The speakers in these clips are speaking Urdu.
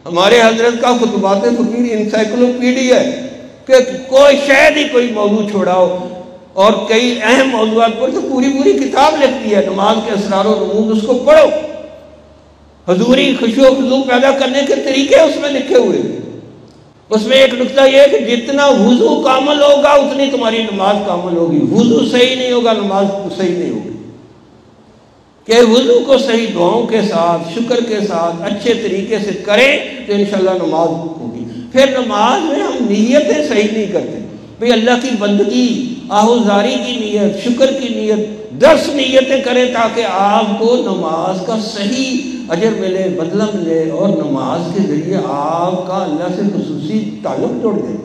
ہمارے حضرت کا خطبات فقیر انسائکلوپیڈیا ہے کہ کوئی شاید ہی کوئی موضوع چھوڑاؤ، اور کئی اہم موضوعات پر تو پوری کتاب لکھ دی ہے، نماز کے اسرار و رموز، اس کو پڑھو، حضوری خشوع و خضوع پیدا کرنے کے طریقے اس میں لکھے ہوئے۔ اس میں ایک نقطہ یہ ہے کہ جتنا وضو کامل ہوگا اتنی تمہاری نماز کامل ہوگی، وضو صحیح نہیں ہوگا نماز صحیح نہیں ہوگی، کہ وضو کو صحیح دعاؤں کے ساتھ، شکر کے ساتھ اچھے طریقے سے کریں تو انشاءاللہ نماز ہوگی۔ پھر نماز میں ہم نیتیں صحیح نہیں کرتے، بھئی اللہ کی بندگی، آہوزاری کی نیت، شکر کی نیت، 10 نیتیں کریں تاکہ آپ کو نماز کا صحیح اجر ملے، بدلہ ملے، اور نماز کے ذریعے آپ کا اللہ سے خصوصی تعلق جوڑ دے۔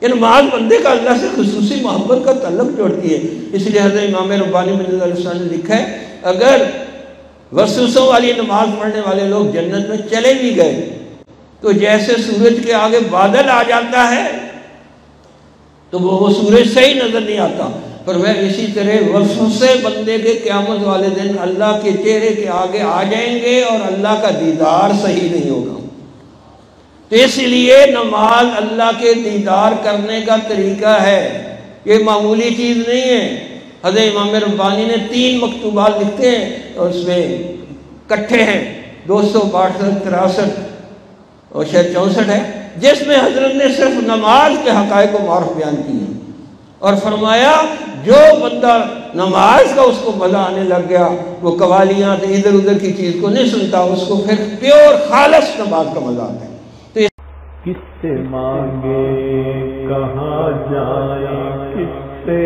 یہ نماز بندے کا اللہ سے خصوصی محبت کا تعلق جوڑتی ہے۔ اس لیے حضرت امام ربانی رضی اللہ عنہ نے لکھا ہے اگر وسوسوں والی نماز پڑھنے والے لوگ جنت میں چلے بھی گئے تو جیسے سورج کے آگے بادل آ جاتا ہے تو وہ سورج صحیح نظر نہیں آتا، پر وہ اسی طرح وسوسے بندے کے قیامت والے دن اللہ کے چہرے کے آگے آ جائیں گے اور اللہ کا دیدار صحیح نہیں ہوگا۔ تو اس لیے نماز اللہ کے دیدار کرنے کا طریقہ ہے، یہ معمولی چیز نہیں ہے۔ حضرت امام ربانی نے 3 مکتوبات لکھتے ہیں اور اس میں کٹھے ہیں 262 63 اور شاید 64 ہے، جس میں حضرت نے صرف نماز کے حقائق و معارف بیان کیے ہیں اور فرمایا جو بندہ نماز کا اس کو مزہ آنے لگ گیا، وہ قوالیات ادھر ادھر کی چیز کو نہیں سنتا، اس کو پھر پیور خالص نماز کا مزہ آتا ہے۔ تو کس سے مانگے کہاں جائیں، کس سے